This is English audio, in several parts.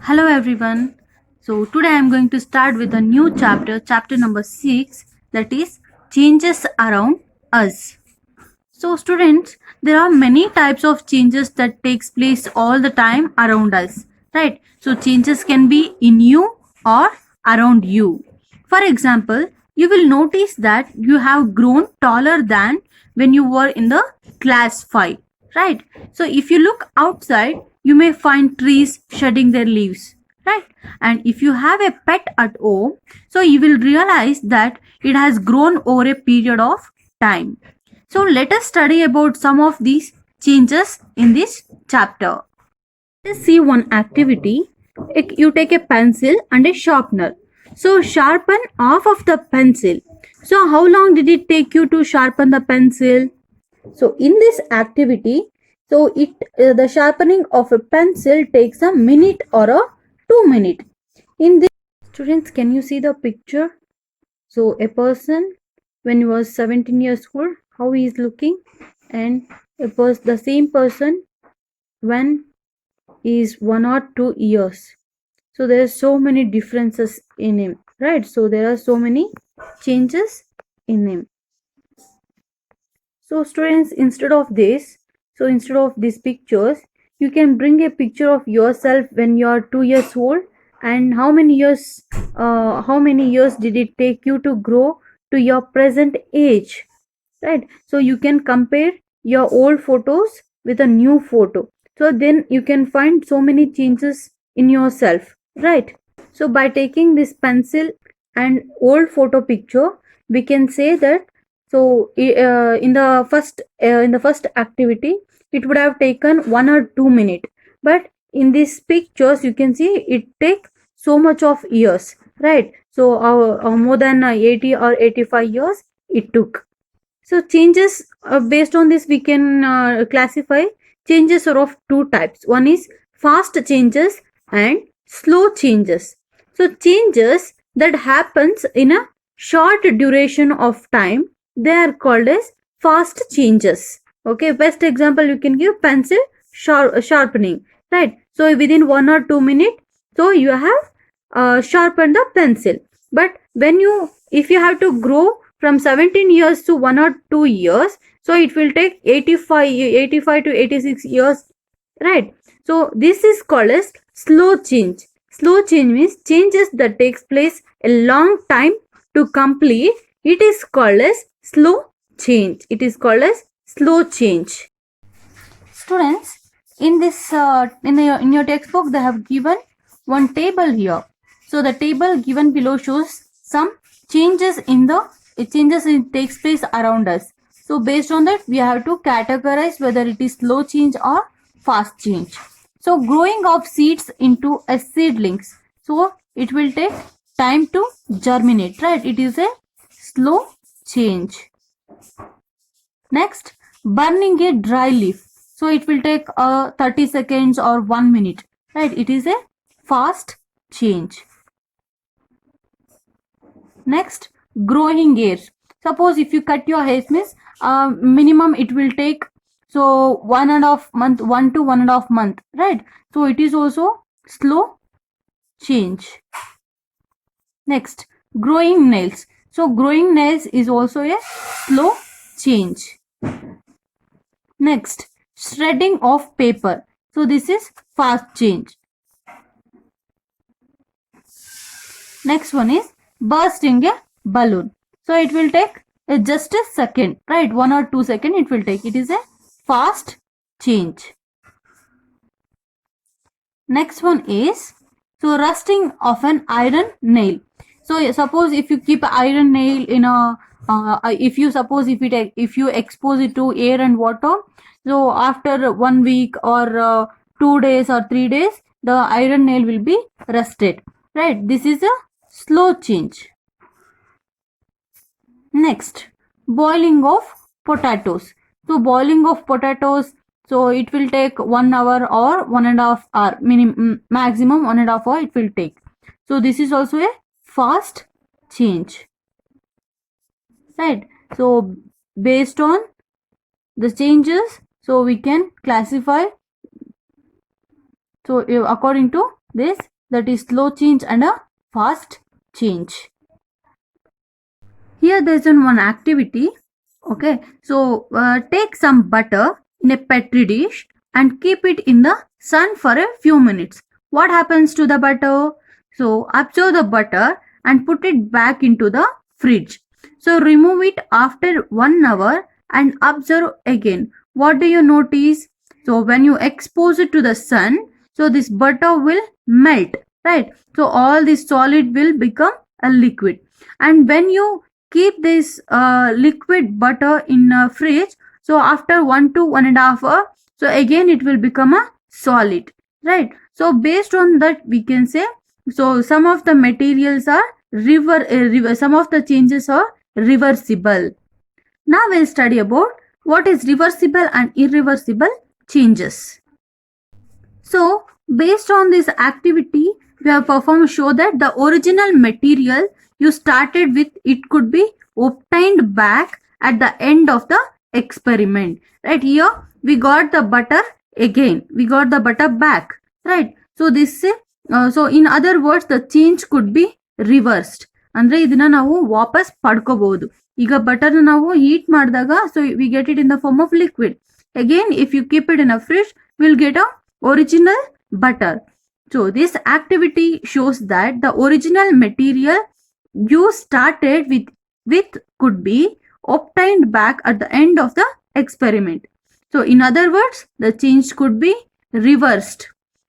Hello everyone. So today I am going to start with a new chapter, chapter number 6, that is changes around us. So students, there are many types of changes that takes place all the time around us, right? So changes can be in you or around you. For example, you will notice that you have grown taller than when you were in the class 5, right? So if you look outside, you may find trees shedding their leaves, right? And if you have a pet at home, so you will realize that it has grown over a period of time. So let us study about some of these changes in this chapter. Let's see one activity. You take a pencil and a sharpener. So sharpen half of the pencil. So how long did it take you to sharpen the pencil? So in this activity, the sharpening of a pencil takes a minute or a 2 minute. In this, students, can you see the picture? So a person when he was 17 years old, how he is looking, and the same person when he is 1 or 2 years. So there are so many differences in him, right? So there are so many changes in him. So students, instead of these pictures, you can bring a picture of yourself when you are 2 years old, and how many years did it take you to grow to your present age, right? So you can compare your old photos with a new photo. So then you can find so many changes in yourself, right? So by taking this pencil and old photo picture, we can say that in the first activity, it would have taken 1 or 2 minutes, but in these pictures you can see it take so much of years, right? So more than 80 or 85 years it took. So changes, based on this we can classify changes are of two types. One is fast changes and slow changes. So changes that happens in a short duration of time, they are called as fast changes. Okay, best example you can give pencil sharpening, right? So within 1 or 2 minutes, so you have sharpened the pencil. But if you have to grow from 17 years to 1 or 2 years, so it will take 85 to 86 years, right? So this is called as slow change. Slow change means changes that takes place a long time to complete. It is called as slow change. It is called as slow change. Students, in your textbook they have given one table here. So the table given below shows some changes it takes place around us. So based on that we have to categorize whether it is slow change or fast change. So growing of seeds into a seedlings, so it will take time to germinate, right? It is a slow change. Next, burning a dry leaf, so it will take 30 seconds or 1 minute, right? It is a fast change. Next, growing hairs. Suppose if you cut your hair, means minimum it will take 1.5 month, 1 to 1.5 month, right? So it is also slow change. Next, growing nails. So growing nails is also a slow change. Next, shredding of paper. So this is fast change. Next one is bursting a balloon. So it will take just a second, right? 1 or 2 seconds it will take. It is a fast change. Next one is rusting of an iron nail. So suppose if you keep iron nail in a if you expose it to air and water, so after 1 week or 2 days or 3 days, the iron nail will be rusted, right? This is a slow change. Next, boiling of potatoes. So boiling of potatoes, so it will take 1 hour or 1.5 hour, maximum 1.5 hour it will take. So this is also a fast change, right? So based on the changes, so we can classify, so according to this that is slow change and a fast change. Here there is one activity. Okay, so take some butter in a petri dish and keep it in the sun for a few minutes. What happens to the butter? So absorb the butter and put it back into the fridge. So remove it after 1 hour and observe again. What do you notice? So when you expose it to the sun, so this butter will melt, right? So all this solid will become a liquid. And when you keep this liquid butter in a fridge, so after 1 to 1.5 hour, so again it will become a solid, right? So based on that we can say, so some of the materials are some of the changes are reversible. Now we'll study about what is reversible and irreversible changes. So based on this activity we have performed, show that the original material you started with, it could be obtained back at the end of the experiment, right? Here we got the butter again, we got the butter back, right? So this so in other words the change could be reversed. ಅಂದ್ರೆ ಇದನ್ನ ನಾವು ವಾಪಸ್ ಪಡ್ಕೋಬಹುದು. ಈಗ ಬಟರ್ನ ನಾವು heat ಮಾಡಿದಾಗ so we get it in the form of liquid. Again if you keep it in a fridge will get a original butter. So this activity shows that the original material you started with could be obtained back at the end of the experiment. So in other words the change could be reversed.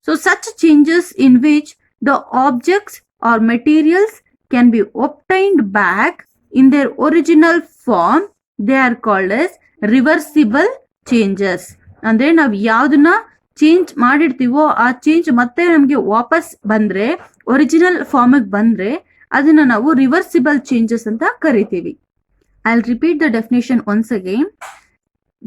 So such changes in which the objects or materials can be obtained back in their original form, they are called as reversible changes. ಅಂದ್ರೆ ನಾವು ಯಾವ್ದನ್ನ change ಮಾಡಿರ್ತೀವೋ ಆ change ಮತ್ತೆ ನಮಗೆ ವಾಪಸ್ ಬಂದ್ರೆ, original ಫಾರ್ಮಿಗೆ ಬಂದ್ರೆ ಅದನ್ನ ನಾವು ರಿವರ್ಸಿಬಲ್ ಚೇಂಜಸ್ ಅಂತ ಕರಿತೀವಿ. I'll repeat the definition once again.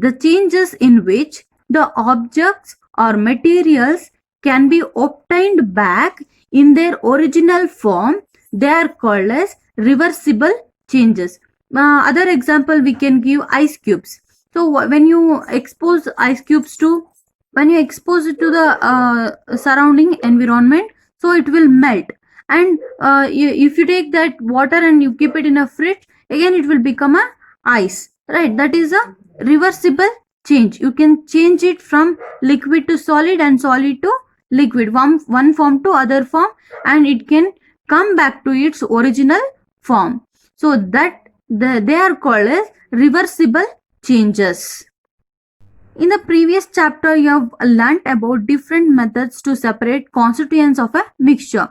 The changes in which the objects or materials can be obtained back in their original form, they are called as reversible changes. Other example we can give ice cubes. So when you expose ice cubes to, when you expose it to the surrounding environment, so it will melt. And if you take that water and you keep it in a fridge, again it will become a ice, right? That is a reversible change. You can change it from liquid to solid and solid to liquid, one form to other form, and it can come back to its original form. So that they are called as reversible changes. In the previous chapter you have learnt about different methods to separate constituents of a mixture.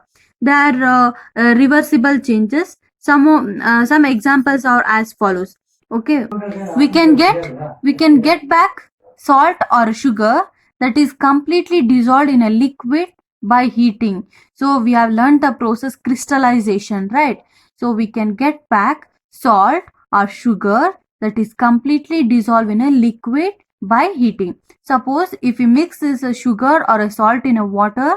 They are reversible changes. Some examples are as follows. Okay, we can get back salt or sugar that is completely dissolved in a liquid by heating. So we have learned the process crystallization, right? So we can get back salt or sugar that is completely dissolved in a liquid by heating. Suppose if we mix this sugar or a salt in a water,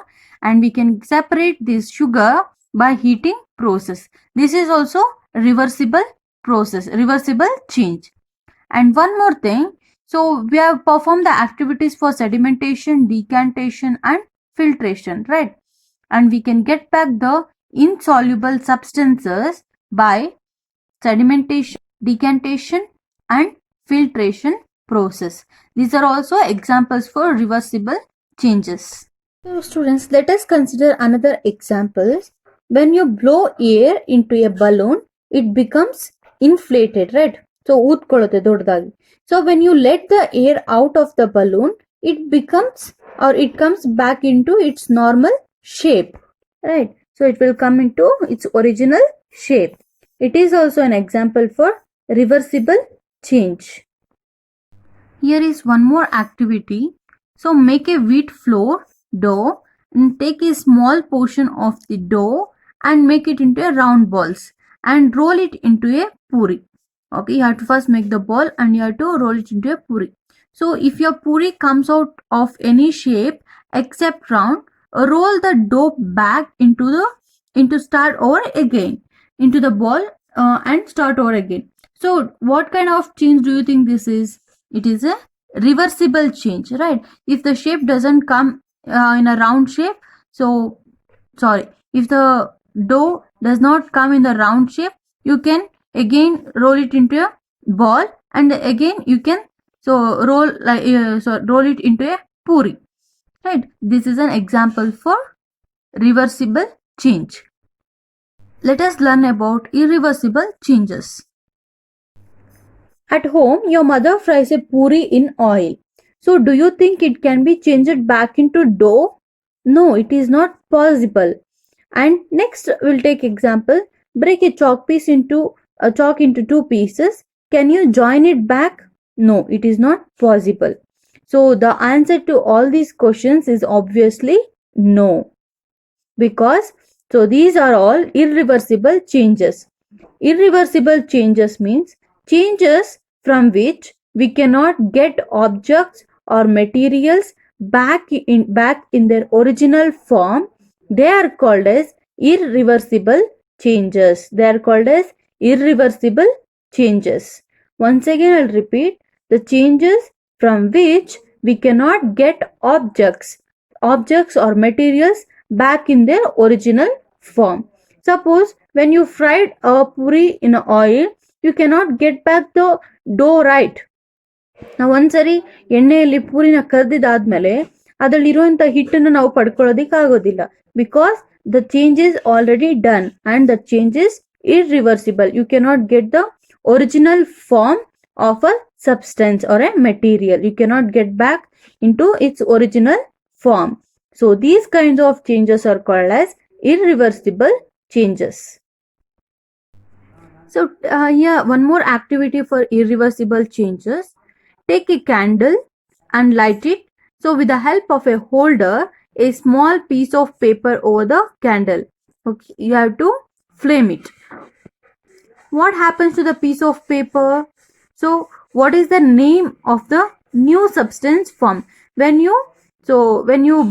and we can separate this sugar by heating process. This is also reversible process, reversible change. And one more thing, so we have performed the activities for sedimentation, decantation and filtration, right? And we can get back the insoluble substances by sedimentation, decantation and filtration process. These are also examples for reversible changes. So students, let us consider another example. When you blow air into a balloon, it becomes inflated, right? So ಊದ್ಕೊಳ್ಳುತ್ತೆ ದೊಡ್ಡದಾಗಿ. So when you let the air out of the balloon, it becomes, or it comes back into its normal shape, right? So it will come into its original shape. It is also an example for reversible change. Here is one more activity. So make a wheat flour dough and take a small portion of the dough and make it into a round balls and roll it into a puri. Okay, you have to first make the ball and you have to roll it into a puri. So if your puri comes out of any shape except round, roll the dough back into start over again into the ball and start over again. So what kind of change do you think this is? It is a reversible change, right? If the shape doesn't come in a round shape, so if the dough does not come in the round shape, you can again roll it into a ball, and again you can roll it into a puri, right? This is an example for reversible change. Let us learn about irreversible changes. At home, your mother fries a puri in oil. So, do you think it can be changed back into dough? No, it is not possible. And next, we'll take example. Break a chalk into two pieces. Can you join it back? No, it is not possible. So, the answer to all these questions is obviously no, because these are all irreversible changes. Irreversible changes means changes from which we cannot get objects or materials back in their original form. They are called as irreversible changes. They are called as irreversible changes. Once again, I'll repeat: the changes from which we cannot get objects or materials back in their original form. Suppose when you fried a puri in oil, you cannot get back the dough, right? ನಾವು ಒಂದ್ಸರಿ ಎಣ್ಣೆಯಲ್ಲಿ ಪೂರಿನ ಕರ್ದಿದಾದ್ಮೇಲೆ ಅದರಲ್ಲಿರುವಂತ ಹಿಟ್ಟನ್ನು ನಾವು ಪಡ್ಕೊಳ್ಳೋದಿಕ್ ಆಗೋದಿಲ್ಲ, because the change is already done and the change is irreversible. You cannot get the original form of a substance or a material. You cannot get back into its original form. So these kinds of changes are called as irreversible changes. So one more activity for irreversible changes. Take a candle and light it. So with the help of a holder, a small piece of paper over the candle. Okay, you have to flame it. What happens to the piece of paper? So what is the name of the new substance form? When you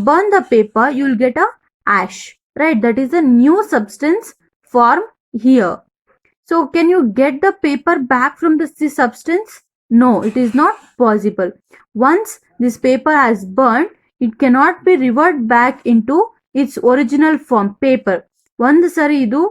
burn the paper, you will get a ash, right? That is a new substance form here. So can you get the paper back from this substance? No, it is not possible. Once this paper has burned, it cannot be reverted back into its original form, paper. ಒಂದು ಸರಿ ಇದು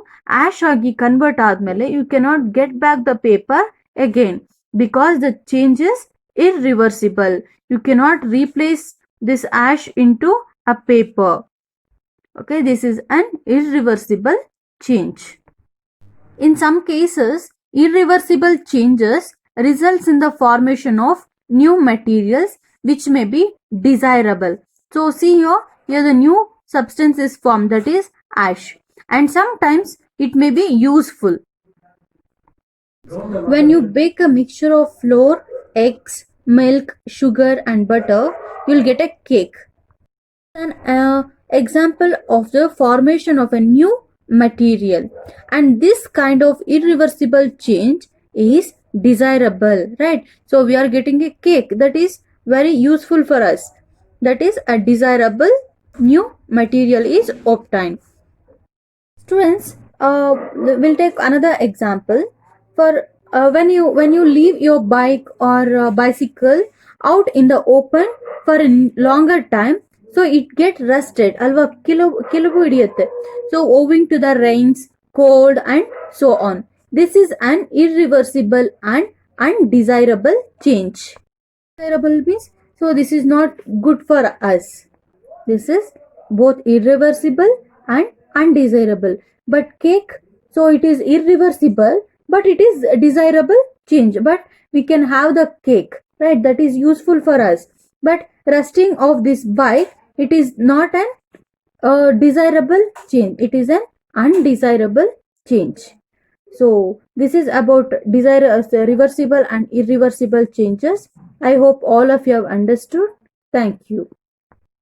ಆಶ್ ಆಗಿ convert ಆದ್ಮೇಲೆ you cannot get back the paper again, because the change is irreversible. You cannot replace this ash into a paper. Okay, this is an irreversible change. In some cases, irreversible changes results in the formation of new materials which may be desirable. So see here the new substance is formed, that is ash, and sometimes it may be useful. When you bake a mixture of flour, eggs, milk, sugar and butter, you'll get a cake. An example of the formation of a new material, and this kind of irreversible change is desirable, right? So we are getting a cake that is very useful for us. That is a desirable new material is obtained. Students, we'll take another example for when you leave your bike or bicycle out in the open for a longer time, so it get rusted alva, kilubu hidiyutte. So owing to the rains, cold and so on, this is an irreversible and undesirable change. Desirable means, so this is not good for us. This is both irreversible and undesirable. But cake, so it is irreversible, but it is a desirable change, but we can have the cake, right? That is useful for us. But rusting of this bike, it is not an desirable change, it is an undesirable change. So this is about reversible and irreversible changes. I hope all of you have understood. Thank you.